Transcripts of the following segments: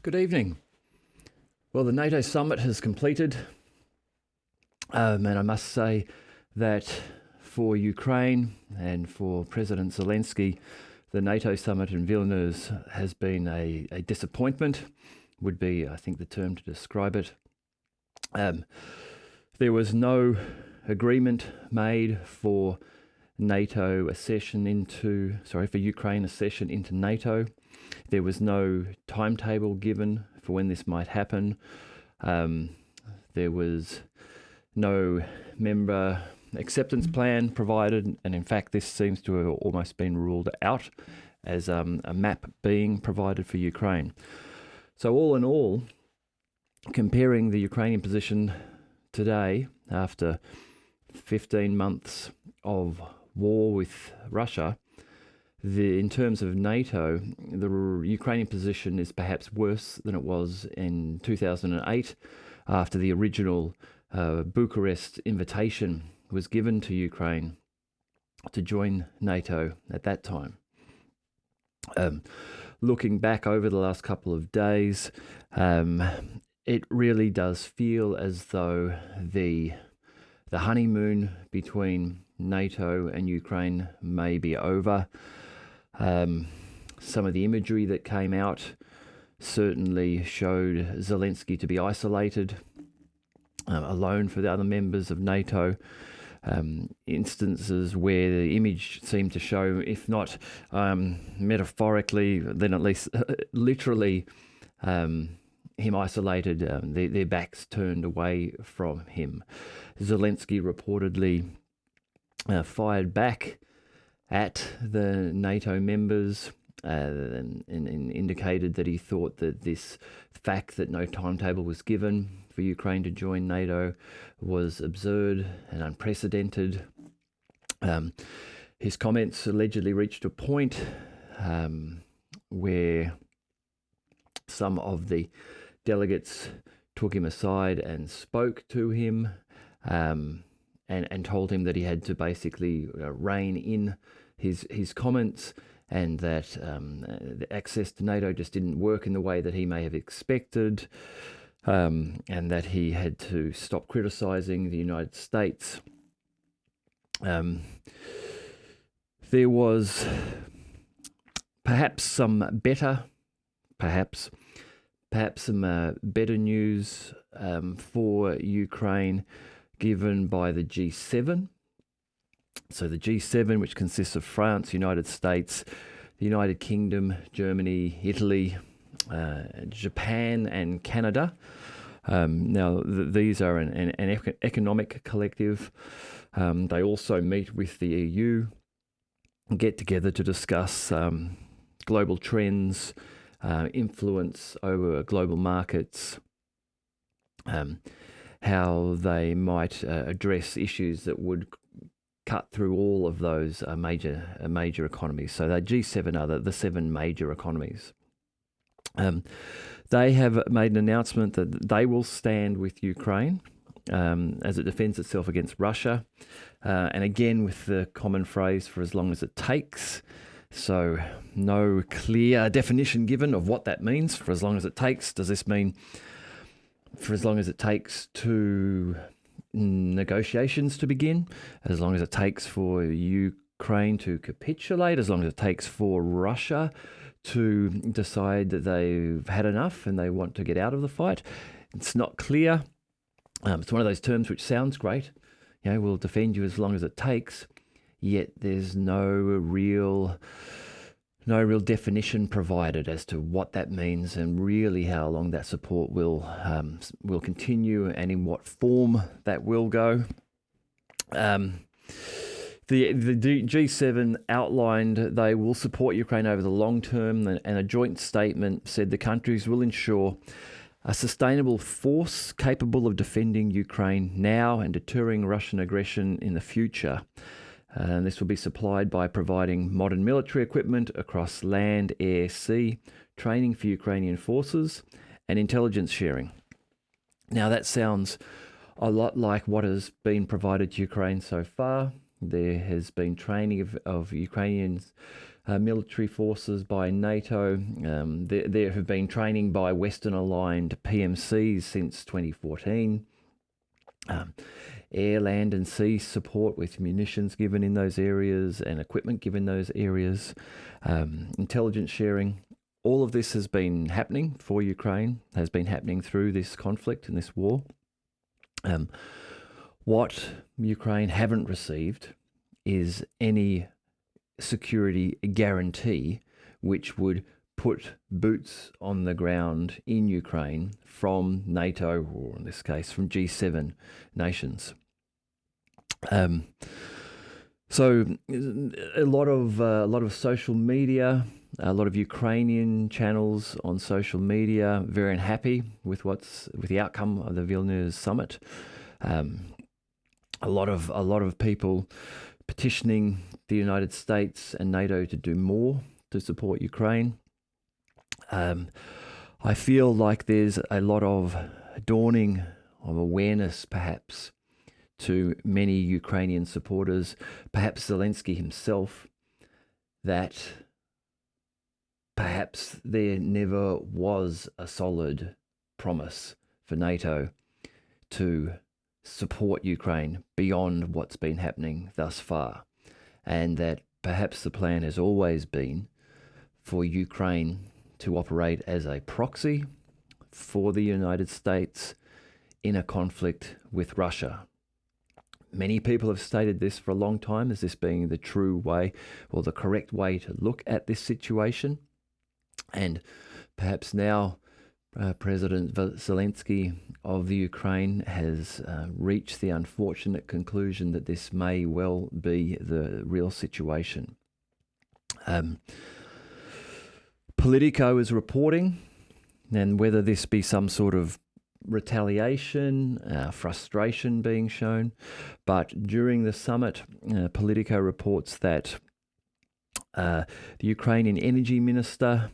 Good evening. Well, the NATO summit has completed, and I must say that for Ukraine and for President Zellensky, the NATO summit in Vilnius has been a disappointment, would be, I think, the term to describe it. There was no agreement made for NATO accession into, for Ukraine accession into NATO. There was no timetable given for when this might happen. There was no member acceptance plan provided, and in fact this seems to have almost been ruled out as a map being provided for Ukraine. So all in all, comparing the Ukrainian position today after 15 months of war with Russia, in terms of NATO, the Ukrainian position is perhaps worse than it was in 2008 after the original Bucharest invitation was given to Ukraine to join NATO at that time. Looking back over the last couple of days, it really does feel as though the honeymoon between NATO and Ukraine may be over. Some of the imagery that came out certainly showed Zellensky to be isolated, alone for the other members of NATO. Instances where the image seemed to show, if not metaphorically, then at least literally, him isolated, their backs turned away from him. Zellensky reportedly fired back at the NATO members and indicated that he thought that this fact that no timetable was given for Ukraine to join NATO was absurd and unprecedented. His comments allegedly reached a point where some of the delegates took him aside and spoke to him and told him that he had to basically rein in his comments, and that the access to NATO just didn't work in the way that he may have expected, and that he had to stop criticizing the United States. There was perhaps some better news for Ukraine given by the G7. So the G7, which consists of France, United States, the United Kingdom, Germany, Italy, Japan and Canada. Now, these are an economic collective. They also meet with the EU, get together to discuss global trends, influence over global markets, how they might address issues that would cut through all of those major economies. So the G7 are the seven major economies. They have made an announcement that they will stand with Ukraine as it defends itself against Russia, and again with the common phrase, for as long as it takes. So no clear definition given of what that means, for as long as it takes. Does this mean for as long as it takes to negotiations to begin, as long as it takes for Ukraine to capitulate, as long as it takes for Russia to decide that they've had enough and they want to get out of the fight? It's not clear. It's one of those terms which sounds great. We'll defend you as long as it takes, yet there's no real definition provided as to what that means and really how long that support will continue and in what form that will go. The G7 outlined they will support Ukraine over the long term, and a joint statement said the countries will ensure a sustainable force capable of defending Ukraine now and deterring Russian aggression in the future. And this will be supplied by providing modern military equipment across land, air, sea, training for Ukrainian forces, and intelligence sharing. Now that sounds a lot like what has been provided to Ukraine so far. There has been training of Ukrainians military forces by NATO. There have been training by Western-aligned PMCs since 2014. Air, land and sea support with munitions given in those areas and equipment given in those areas. Intelligence sharing. All of this has been happening for Ukraine, has been happening through this conflict and this war. What Ukraine haven't received is any security guarantee which would put boots on the ground in Ukraine from NATO, or in this case from G7 nations. So a lot of social media, a lot of Ukrainian channels on social media very unhappy with the outcome of the Vilnius summit. A lot of people petitioning the United States and NATO to do more to support Ukraine. I feel like there's a lot of dawning of awareness, perhaps, to many Ukrainian supporters, perhaps Zellensky himself, that perhaps there never was a solid promise for NATO to support Ukraine beyond what's been happening thus far, and that perhaps the plan has always been for Ukraine to operate as a proxy for the United States in a conflict with Russia. Many people have stated this for a long time as this being the true way or the correct way to look at this situation. And perhaps now President Zellensky of the Ukraine has reached the unfortunate conclusion that this may well be the real situation. Politico is reporting, and whether this be some sort of retaliation, frustration being shown, but during the summit, Politico reports that the Ukrainian energy minister,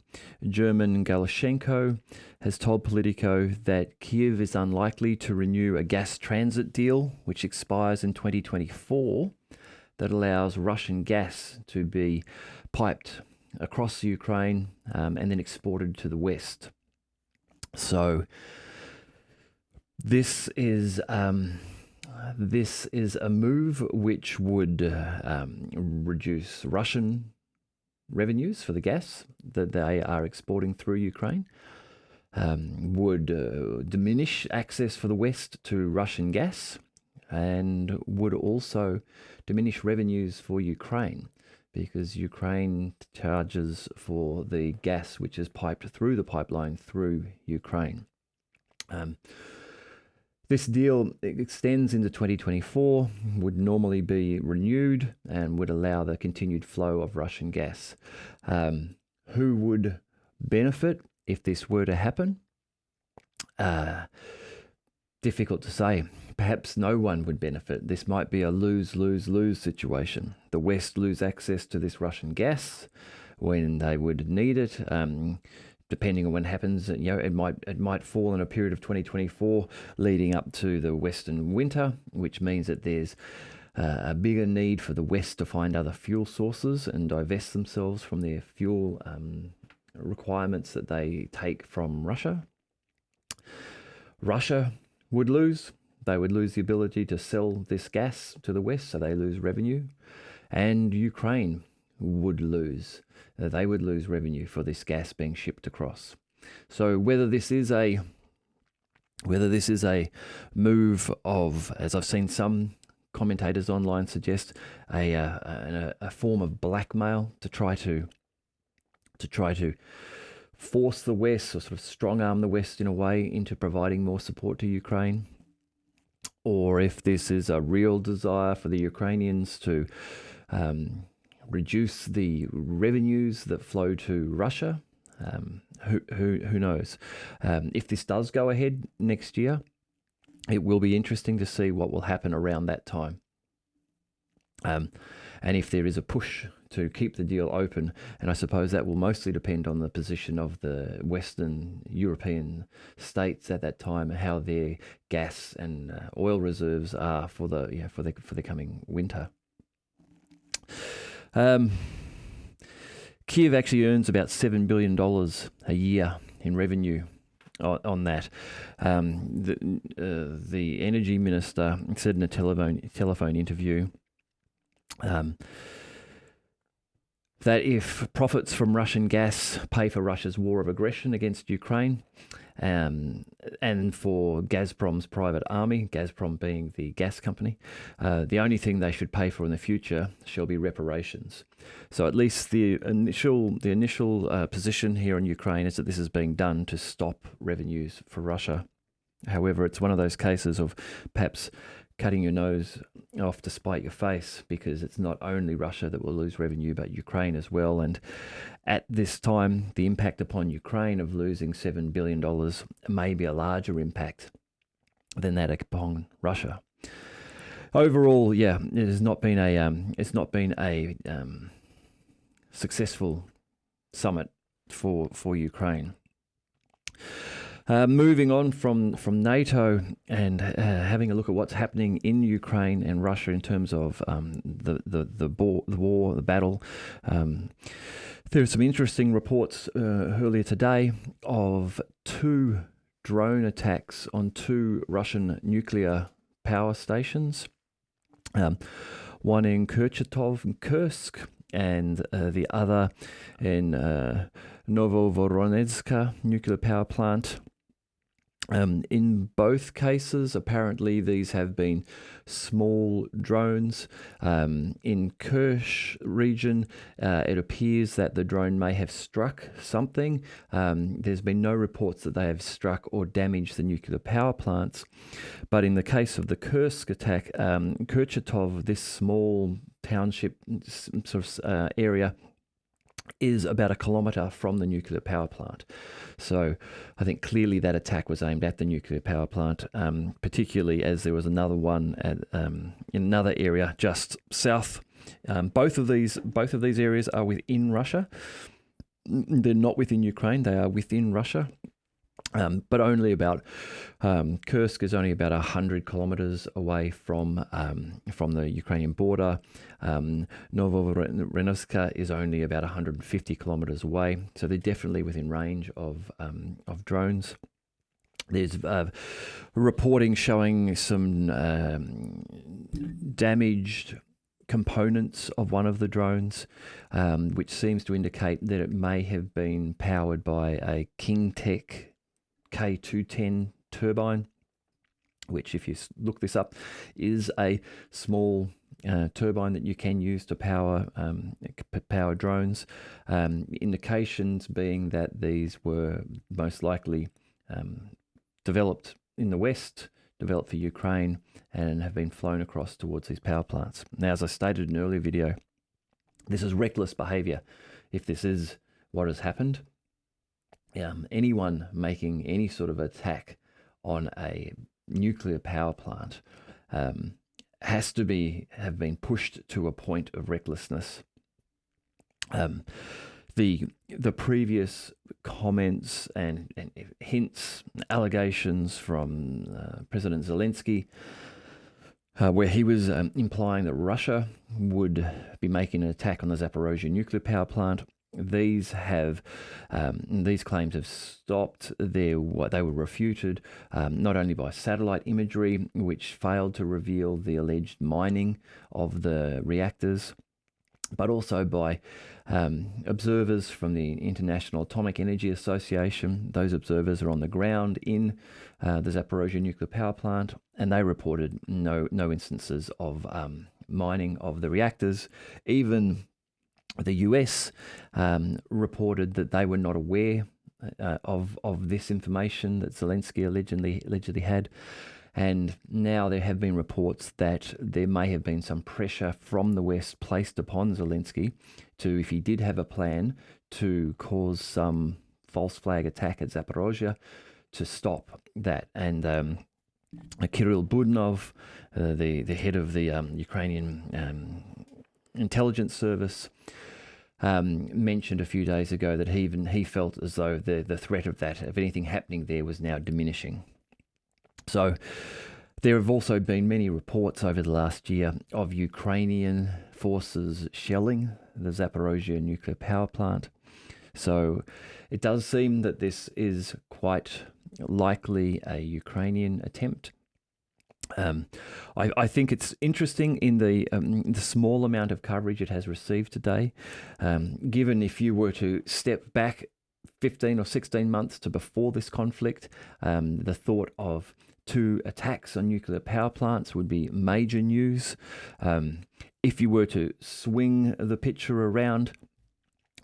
German Galushenko, has told Politico that Kyiv is unlikely to renew a gas transit deal, which expires in 2024, that allows Russian gas to be piped across Ukraine and then exported to the West. So this is a move which would reduce Russian revenues for the gas that they are exporting through Ukraine, would diminish access for the West to Russian gas, and would also diminish revenues for Ukraine, because Ukraine charges for the gas which is piped through the pipeline through Ukraine. This deal extends into 2024, would normally be renewed, and would allow the continued flow of Russian gas. Who would benefit if this were to happen? Difficult to say. Perhaps no one would benefit. This might be a lose-lose-lose situation. The West lose access to this Russian gas when they would need it. Depending on when it happens, it might fall in a period of 2024 leading up to the Western winter, which means that there's a bigger need for the West to find other fuel sources and divest themselves from their fuel requirements that they take from Russia. Russia would lose. They would lose the ability to sell this gas to the West, so they lose revenue. And Ukraine would lose. They would lose revenue for this gas being shipped across. So whether this is a move of, as I've seen some commentators online suggest, a form of blackmail to try to force the West, or sort of strong arm the West in a way into providing more support to Ukraine, or if this is a real desire for the Ukrainians to reduce the revenues that flow to Russia, who knows? If this does go ahead next year, it will be interesting to see what will happen around that time. And if there is a push to keep the deal open, and I suppose that will mostly depend on the position of the Western European states at that time, how their gas and oil reserves are for the coming winter. Kiev actually earns about $7 billion a year in revenue on that. The energy minister said in a telephone interview that if profits from Russian gas pay for Russia's war of aggression against Ukraine, and for Gazprom's private army, Gazprom being the gas company, the only thing they should pay for in the future shall be reparations. So at least the initial position here in Ukraine is that this is being done to stop revenues for Russia. However, it's one of those cases of perhaps cutting your nose off to spite your face, because it's not only Russia that will lose revenue, but Ukraine as well. And at this time, the impact upon Ukraine of losing $7 billion may be a larger impact than that upon Russia. Overall, yeah, it has not been a successful summit for Ukraine. Moving on from NATO and having a look at what's happening in Ukraine and Russia in terms of the battle. There are some interesting reports earlier today of 2 drone attacks on 2 Russian nuclear power stations. One in Kurchatov and Kursk, and the other in Novovoronezhka nuclear power plant. In both cases, apparently these have been small drones. In Kursk region, it appears that the drone may have struck something. There's been no reports that they have struck or damaged the nuclear power plants. But in the case of the Kursk attack, Kurchatov, this small township sort of area, is about 1 kilometre from the nuclear power plant. So I think clearly that attack was aimed at the nuclear power plant, particularly as there was another one in another area just south. Both of these areas are within Russia. They're not within Ukraine, they are within Russia. But only about Kursk is only about 100 kilometers away from the Ukrainian border. Novovoronezhka is only about 150 kilometers away, so they're definitely within range of drones. There's reporting showing some damaged components of one of the drones, which seems to indicate that it may have been powered by a KingTech K210 turbine, which, if you look this up, is a small turbine that you can use to power drones. Indications being that these were most likely developed in the West, developed for Ukraine, and have been flown across towards these power plants. Now, as I stated in an earlier video, this is reckless behaviour. If this is what has happened, anyone making any sort of attack on a nuclear power plant has to have been pushed to a point of recklessness. The previous comments and hints, allegations from President Zellensky, where he was implying that Russia would be making an attack on the Zaporozhye nuclear power plant, these claims have stopped. They were refuted not only by satellite imagery, which failed to reveal the alleged mining of the reactors, but also by observers from the International Atomic Energy Association. Those observers are on the ground in the Zaporozhye nuclear power plant, and they reported no instances of mining of the reactors. Even the US reported that they were not aware of this information that Zellensky allegedly had. And now there have been reports that there may have been some pressure from the West placed upon Zellensky to, if he did have a plan to cause some false flag attack at Zaporozhye, to stop that. And Kirill Budnov, the head of the Ukrainian intelligence service, mentioned a few days ago that he felt as though the threat of anything happening there was now diminishing. So There have also been many reports over the last year of Ukrainian forces shelling the Zaporozhye nuclear power plant. So it does seem that this is quite likely a Ukrainian attempt. I think it's interesting in the small amount of coverage it has received today. Given if you were to step back 15 or 16 months to before this conflict, the thought of 2 attacks on nuclear power plants would be major news. If you were to swing the picture around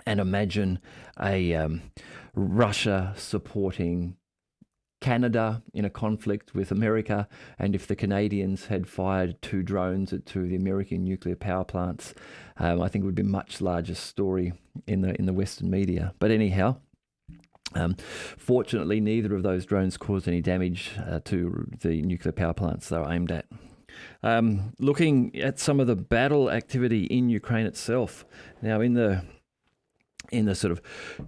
and imagine a Russia supporting Canada in a conflict with America, and if the Canadians had fired 2 drones at 2 of the American nuclear power plants, I think it would be a much larger story in the Western media. But anyhow, fortunately, neither of those drones caused any damage to the nuclear power plants they were aimed at. Looking at some of the battle activity in Ukraine itself, now in the sort of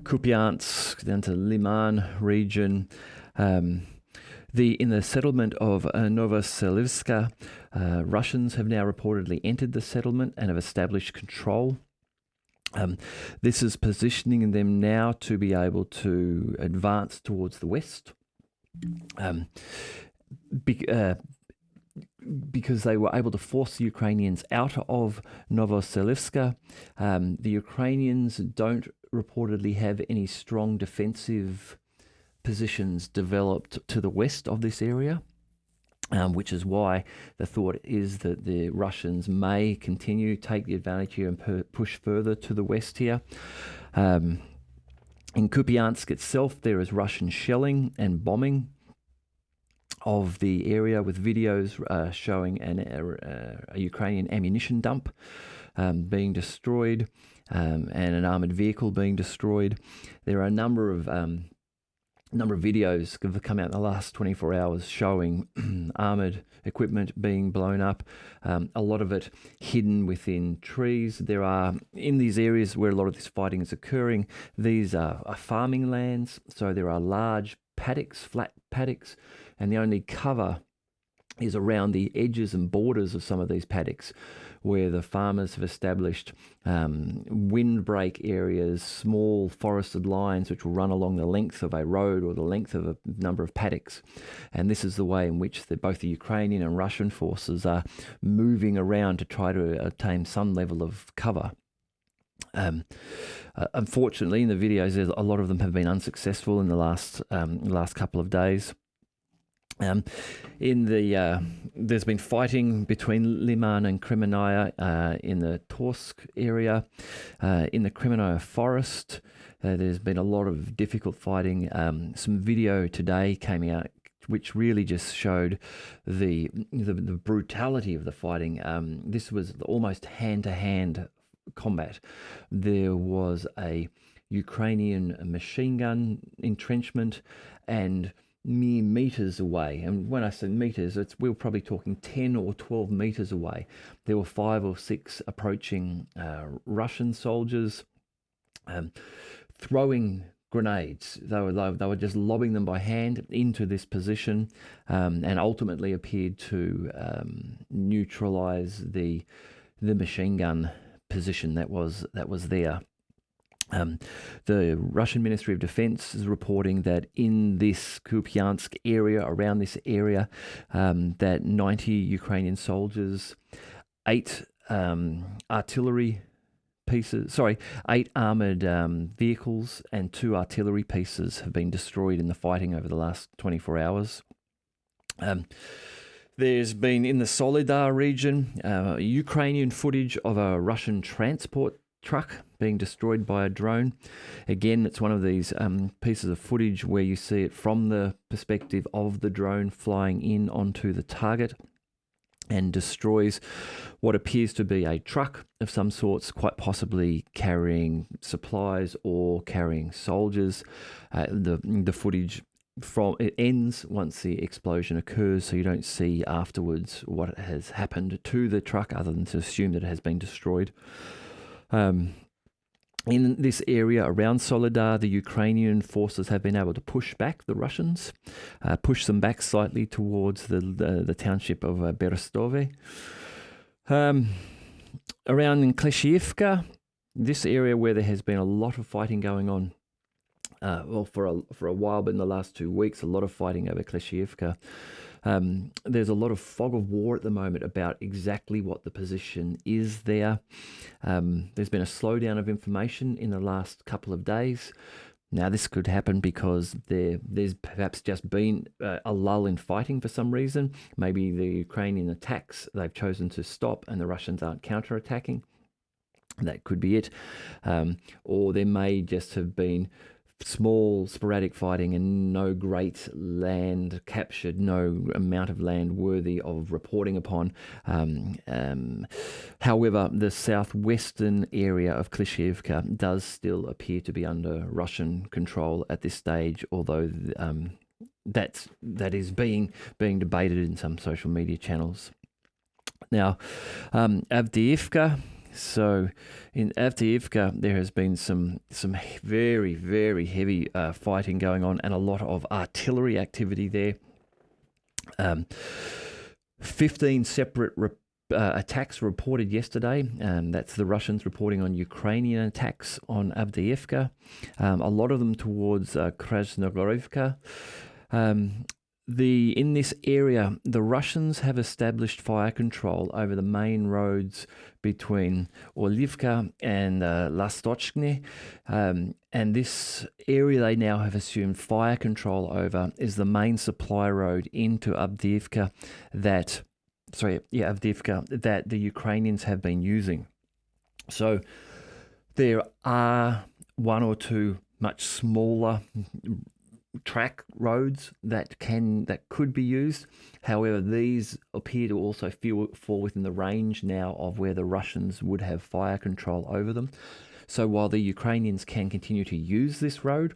Kupiansk down to Liman region, in the settlement of Novoseliska, Russians have now reportedly entered the settlement and have established control. This is positioning them now to be able to advance towards the west, because they were able to force the Ukrainians out of Novoseliska. The Ukrainians don't reportedly have any strong defensive positions developed to the west of this area, which is why the thought is that the Russians may continue to take the advantage here and push further to the west here. In Kupiansk itself, there is Russian shelling and bombing of the area, with videos showing a Ukrainian ammunition dump being destroyed and an armoured vehicle being destroyed. There are a number of videos that have come out in the last 24 hours showing armoured equipment being blown up, a lot of it hidden within trees. There are, in these areas where a lot of this fighting is occurring, these are farming lands, so there are large paddocks, flat paddocks, and the only cover is around the edges and borders of some of these paddocks, where the farmers have established windbreak areas, small forested lines which will run along the length of a road or the length of a number of paddocks. And this is the way in which both the Ukrainian and Russian forces are moving around to try to attain some level of cover. Unfortunately, in the videos, a lot of them have been unsuccessful in the last couple of days. There's been fighting between Liman and Kremenaya in the Torsk area. In the Kremenaya forest, there's been a lot of difficult fighting. Some video today came out which really just showed the brutality of the fighting. This was almost hand-to-hand combat. There was a Ukrainian machine gun entrenchment, and mere meters away, and when I say meters, we were probably talking 10 or 12 meters away, there were 5 or 6 approaching Russian soldiers throwing grenades. They were just lobbing them by hand into this position, and ultimately appeared to neutralize the machine gun position that was there. The Russian Ministry of Defense is reporting that in this Kupiansk area, around this area, that 90 Ukrainian soldiers, 8 artillery pieces, 8 armoured vehicles and 2 artillery pieces have been destroyed in the fighting over the last 24 hours. There's been, in the Solidar region, Ukrainian footage of a Russian transport truck being destroyed by a drone. Again, it's one of these pieces of footage where you see it from the perspective of the drone flying in onto the target and destroys what appears to be a truck of some sorts, quite possibly carrying supplies or carrying soldiers. The footage it ends once the explosion occurs, so you don't see afterwards what has happened to the truck other than to assume that it has been destroyed. In this area around Soledar, the Ukrainian forces have been able to push back the Russians, push them back slightly towards the township of Berestove. Around in Kleshivka, this area where there has been a lot of fighting going on, for a while, but in the last 2 weeks, a lot of fighting over Kleshivka. There's a lot of fog of war at the moment about exactly what the position is there. There's been a slowdown of information in the last couple of days. Now, this could happen because there's perhaps just been a lull in fighting for some reason. Maybe the Ukrainian attacks they've chosen to stop and the Russians aren't counterattacking. That could be it. Or there may just have been small sporadic fighting and no great land captured, no amount of land worthy of reporting upon. However, the southwestern area of Klishivka does still appear to be under Russian control at this stage, although that is being debated in some social media channels. Now, Avdiivka. So in Avdiivka, there has been some very, very heavy fighting going on and a lot of artillery activity there. 15 separate attacks reported yesterday. That's the Russians reporting on Ukrainian attacks on Avdiivka. A lot of them towards Krasnogorovka. In this area, the Russians have established fire control over the main roads between Olivka and Lastochny. And this area they now have assumed fire control over is the main supply road into Avdiivka that the Ukrainians have been using. So there are one or two much smaller track roads that could be used. However, these appear to also fall within the range now of where the Russians would have fire control over them. So while the Ukrainians can continue to use this road,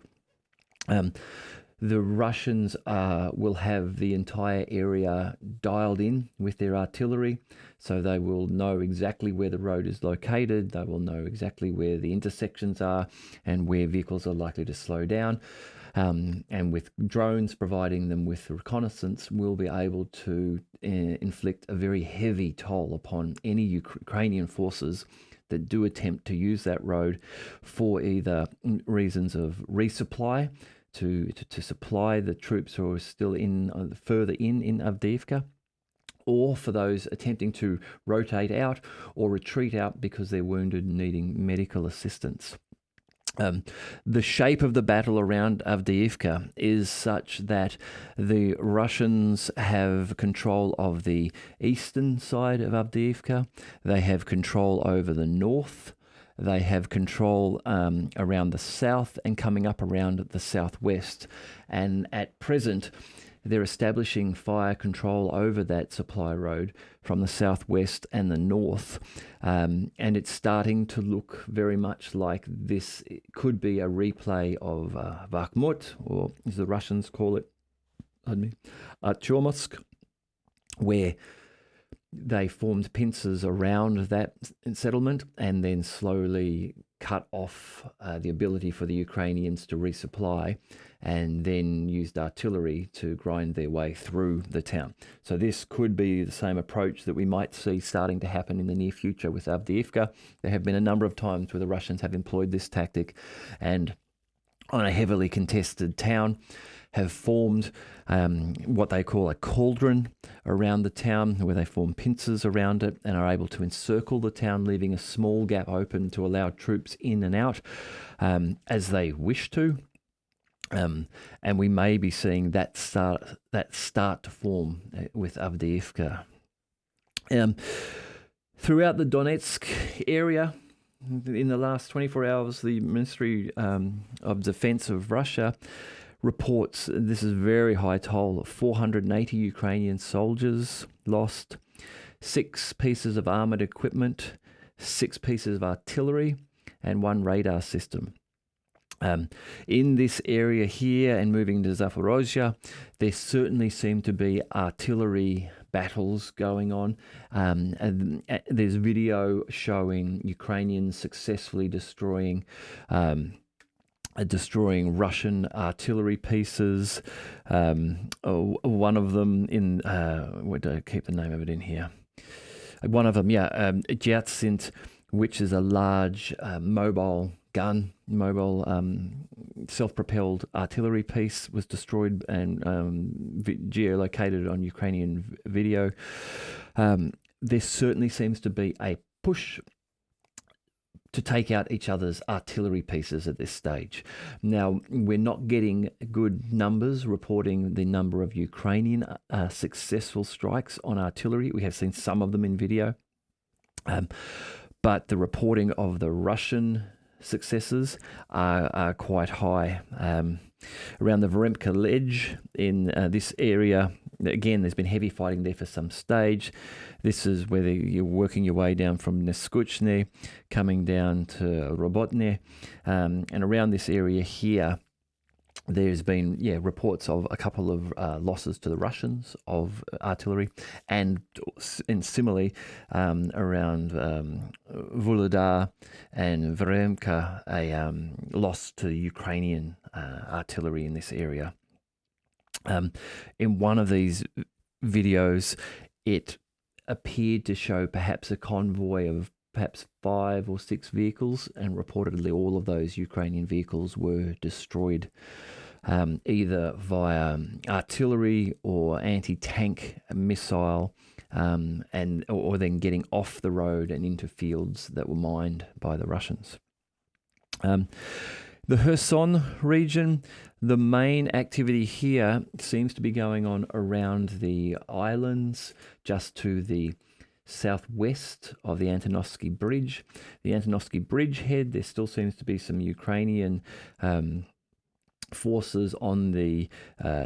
the Russians will have the entire area dialed in with their artillery, so they will know exactly where the road is located, they will know exactly where the intersections are and where vehicles are likely to slow down. And with drones providing them with reconnaissance, we'll be able to inflict a very heavy toll upon any Ukrainian forces that do attempt to use that road for either reasons of resupply, to supply the troops who are still further in Avdiivka, or for those attempting to rotate out or retreat out because they're wounded and needing medical assistance. The shape of the battle around Avdiivka is such that the Russians have control of the eastern side of Avdiivka. They have control over the north. They have control around the south and coming up around the southwest. And at present, they're establishing fire control over that supply road from the southwest and the north. And it's starting to look very much like this. It could be a replay of Bakhmut, or as the Russians call it, Artyomovsk, where they formed pincers around that settlement and then slowly cut off the ability for the Ukrainians to resupply, and then used artillery to grind their way through the town. So this could be the same approach that we might see starting to happen in the near future with Avdiivka. There have been a number of times where the Russians have employed this tactic, and on a heavily contested town have formed what they call a cauldron around the town, where they form pincers around it and are able to encircle the town, leaving a small gap open to allow troops in and out as they wish to. And we may be seeing that start to form with Avdiivka. Throughout the Donetsk area, in the last 24 hours, the Ministry of Defense of Russia reports this is a very high toll of 480 Ukrainian soldiers lost, 6 pieces of armoured equipment, 6 pieces of artillery, and 1 radar system. In this area here and moving to Zaporozhye, there certainly seem to be artillery battles going on. And there's video showing Ukrainians successfully destroying Russian artillery pieces. One of them in, where do I keep the name of it in here? One of them, Jyatsint, which is a large mobile self-propelled artillery piece, was destroyed and geolocated on Ukrainian video. There certainly seems to be a push to take out each other's artillery pieces at this stage. Now, we're not getting good numbers reporting the number of Ukrainian successful strikes on artillery. We have seen some of them in video. But the reporting of the Russian successes are quite high. Around the Veremka Ledge in this area, again, there's been heavy fighting there for some stage. This is where you're working your way down from Neskuchne, coming down to Robotne. And around this area here, there's been reports of a couple of losses to the Russians of artillery, and similarly around Volodar and Veremka, a loss to Ukrainian artillery in this area. In one of these videos, it appeared to show perhaps a convoy of perhaps 5 or 6 vehicles, and reportedly all of those Ukrainian vehicles were destroyed either via artillery or anti-tank missile, or then getting off the road and into fields that were mined by the Russians. The Kherson region, the main activity here seems to be going on around the islands just to the southwest of the Antonovsky Bridge. The Antonovsky Bridge head, there still seems to be some Ukrainian forces on the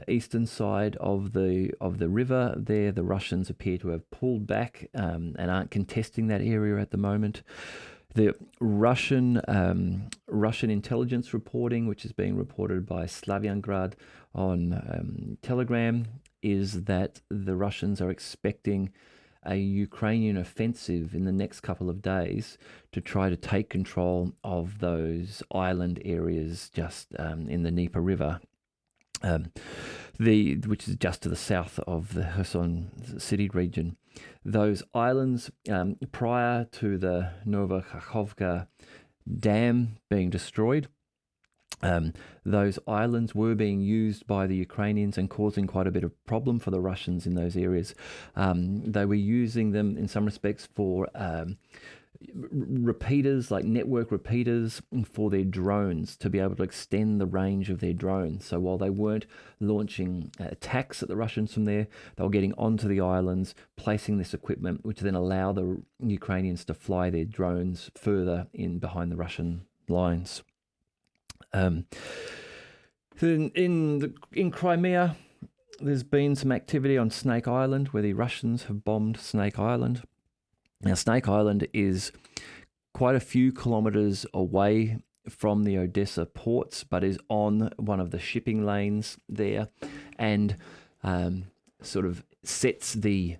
eastern side of the river there. The Russians appear to have pulled back and aren't contesting that area at the moment. The Russian intelligence reporting, which is being reported by Slavyangrad on Telegram, is that the Russians are expecting a Ukrainian offensive in the next couple of days to try to take control of those island areas just in the Dnieper River, which is just to the south of the Kherson city region. Those islands, prior to the Nova Kakhovka dam being destroyed, those islands were being used by the Ukrainians and causing quite a bit of problem for the Russians in those areas. They were using them in some respects for repeaters, like network repeaters for their drones, to be able to extend the range of their drones. So while they weren't launching attacks at the Russians from there, they were getting onto the islands, placing this equipment, which then allow the Ukrainians to fly their drones further in behind the Russian lines. In Crimea, there's been some activity on Snake Island, where the Russians have bombed Snake Island. Now, Snake Island is quite a few kilometers away from the Odessa ports, but is on one of the shipping lanes there, and sort of sets the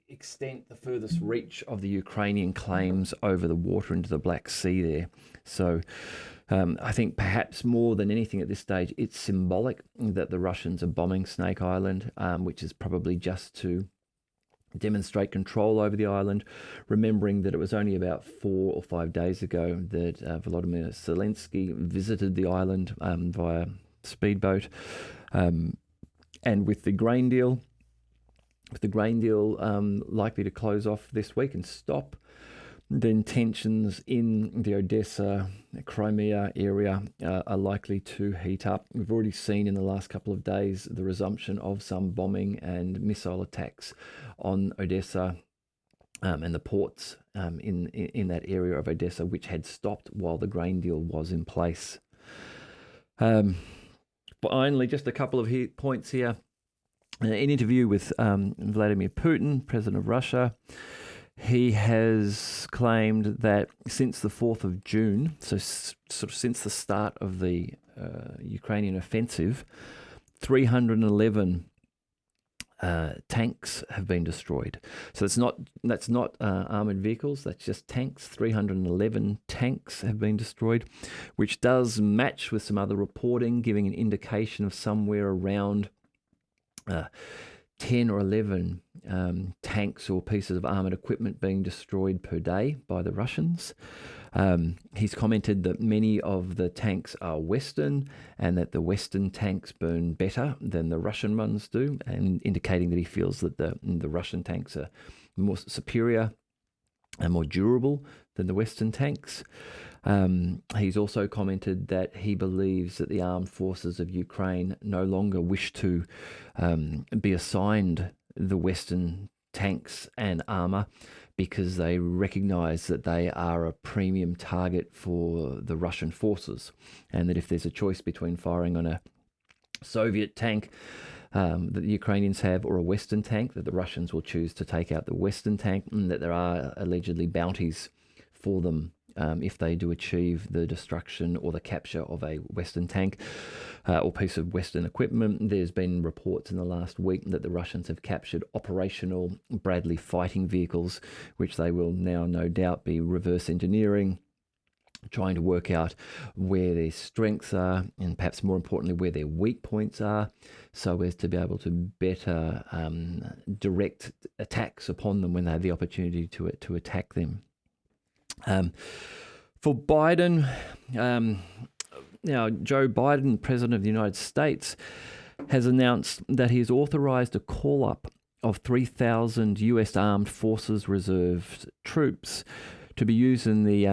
extent, the furthest reach of the Ukrainian claims over the water into the Black Sea there. So I think perhaps more than anything at this stage, it's symbolic that the Russians are bombing Snake Island, which is probably just to demonstrate control over the island, remembering that it was only about 4 or 5 days ago that Volodymyr Zellensky visited the island via speedboat. And with the grain deal, likely to close off this week and stop, then tensions in the Odessa, Crimea area are likely to heat up. We've already seen in the last couple of days the resumption of some bombing and missile attacks on Odessa and the ports in that area of Odessa, which had stopped while the grain deal was in place. Finally, just a couple of points here. An interview with Vladimir Putin, President of Russia. He has claimed that since the 4th of June, so sort of since the start of the Ukrainian offensive, 311 tanks have been destroyed. So that's not armoured vehicles, that's just tanks. 311 tanks have been destroyed, which does match with some other reporting, giving an indication of somewhere around 10 or 11 tanks or pieces of armoured equipment being destroyed per day by the Russians. He's commented that many of the tanks are Western and that the Western tanks burn better than the Russian ones do, and indicating that he feels that the Russian tanks are more superior and more durable than the Western tanks. He's also commented that he believes that the armed forces of Ukraine no longer wish to be assigned the Western tanks and armour because they recognise that they are a premium target for the Russian forces, and that if there's a choice between firing on a Soviet tank that the Ukrainians have or a Western tank, that the Russians will choose to take out the Western tank, and that there are allegedly bounties for them if they do achieve the destruction or the capture of a Western tank or piece of Western equipment. There's been reports in the last week that the Russians have captured operational Bradley fighting vehicles, which they will now no doubt be reverse engineering, trying to work out where their strengths are and perhaps more importantly where their weak points are, so as to be able to better direct attacks upon them when they have the opportunity to attack them. For Biden, now Joe Biden, President of the United States, has announced that he has authorized a call-up of 3,000 US Armed Forces Reserve troops to be used in the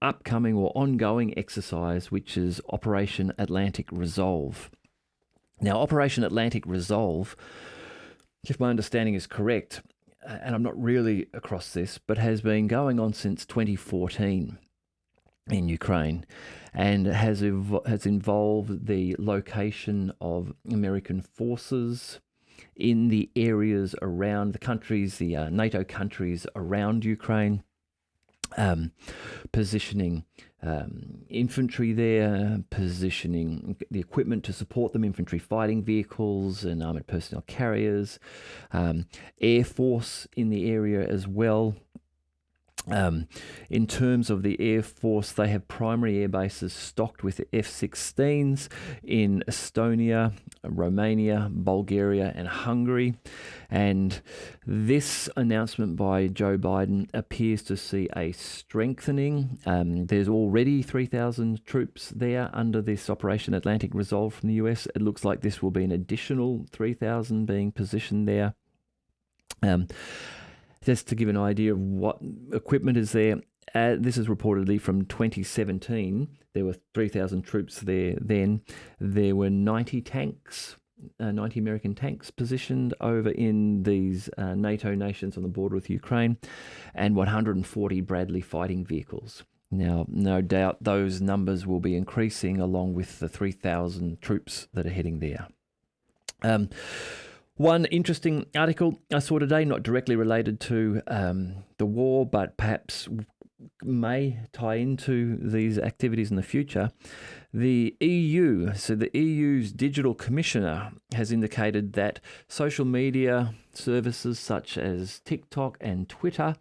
upcoming or ongoing exercise, which is Operation Atlantic Resolve. Now, Operation Atlantic Resolve, if my understanding is correct, and I'm not really across this, but has been going on since 2014 in Ukraine, and has involved the location of American forces in the areas around the countries, the NATO countries around Ukraine, positioning infantry there, positioning the equipment to support them, infantry fighting vehicles and armoured personnel carriers, air force in the area as well. In terms of the Air Force, they have primary air bases stocked with F-16s in Estonia, Romania, Bulgaria and Hungary. And this announcement by Joe Biden appears to see a strengthening. There's already 3,000 troops there under this Operation Atlantic Resolve from the US. It looks like this will be an additional 3,000 being positioned there. Just to give an idea of what equipment is there, this is reportedly from 2017. There were 3,000 troops there then. There were 90 tanks, 90 American tanks positioned over in these NATO nations on the border with Ukraine, and 140 Bradley fighting vehicles. Now, no doubt those numbers will be increasing along with the 3,000 troops that are heading there. One interesting article I saw today, not directly related to the war, but perhaps may tie into these activities in the future. The EU, so the EU's digital commissioner, has indicated that social media services such as TikTok and Twitter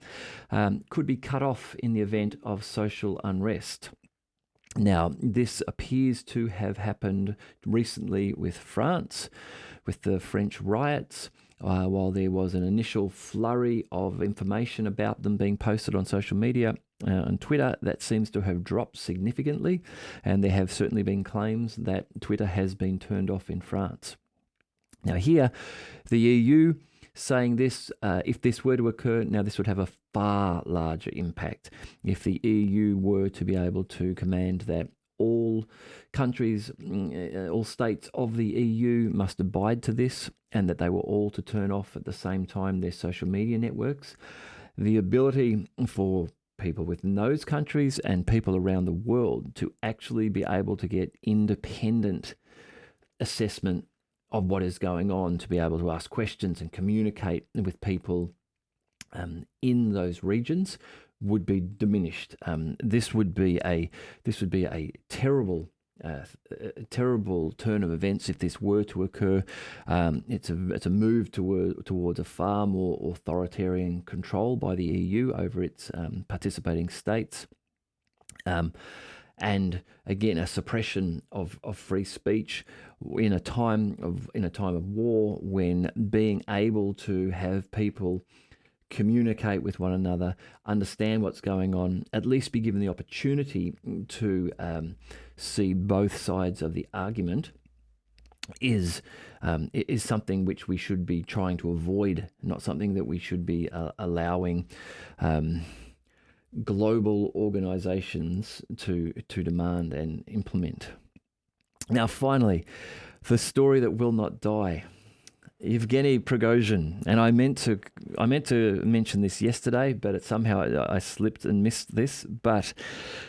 could be cut off in the event of social unrest. Now, this appears to have happened recently with France, with the French riots. While there was an initial flurry of information about them being posted on social media, on Twitter, that seems to have dropped significantly, and there have certainly been claims that Twitter has been turned off in France. Now here, the EU saying this, if this were to occur, now this would have a far larger impact if the EU were to be able to command that all countries, all states of the EU must abide to this, and that they were all to turn off at the same time their social media networks. The ability for people within those countries and people around the world to actually be able to get independent assessment of what is going on, to be able to ask questions and communicate with people in those regions would be diminished. This would be a terrible. A terrible turn of events if this were to occur. It's a move towards a far more authoritarian control by the EU over its participating states, and again a suppression of free speech in a time of war, when being able to have people communicate with one another, understand what's going on, at least be given the opportunity to see both sides of the argument, is something which we should be trying to avoid, not something that we should be allowing global organizations to demand and implement. Now, finally, the story that will not die. Yevgeny Prigozhin, and I meant to mention this yesterday, but somehow I slipped and missed this. But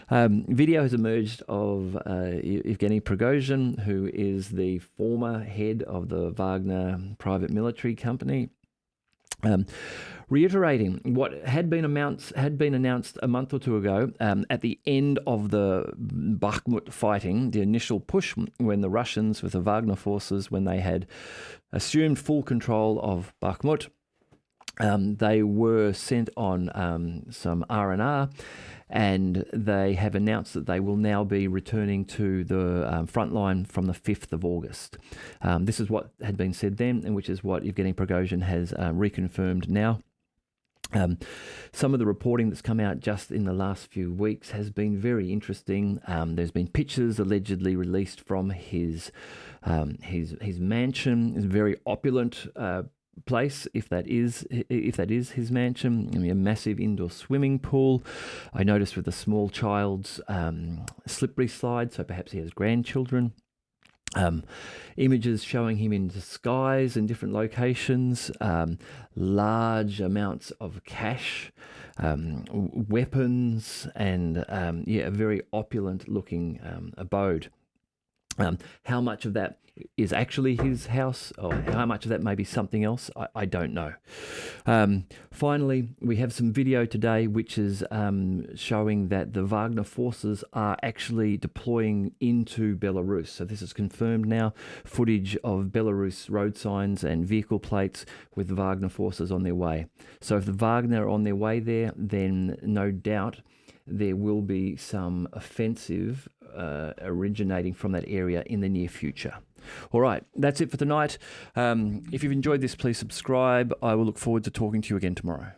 video has emerged of Yevgeny Prigozhin, who is the former head of the Wagner private military company, reiterating what had been announced a month or two ago, at the end of the Bakhmut fighting, the initial push, when the Russians, with the Wagner forces, when they had assumed full control of Bakhmut, they were sent on some R&R, and they have announced that they will now be returning to the front line from the 5th of August. This is what had been said then, and which is what Yevgeny Prigozhin has reconfirmed now. Some of the reporting that's come out just in the last few weeks has been very interesting. There's been pictures allegedly released from his mansion, his very opulent place, if that is his mansion. I mean, a massive indoor swimming pool. I noticed with a small child's slippery slide, so perhaps he has grandchildren. Images showing him in disguise in different locations, large amounts of cash, weapons, and a very opulent looking abode. How much of that is actually his house, or how much of that may be something else, I don't know. Finally, we have some video today which is showing that the Wagner forces are actually deploying into Belarus. So this is confirmed now, footage of Belarus road signs and vehicle plates with the Wagner forces on their way. So if the Wagner are on their way there, then no doubt there will be some offensive originating from that area in the near future. All right, that's it for tonight. If you've enjoyed this, please subscribe. I will look forward to talking to you again tomorrow.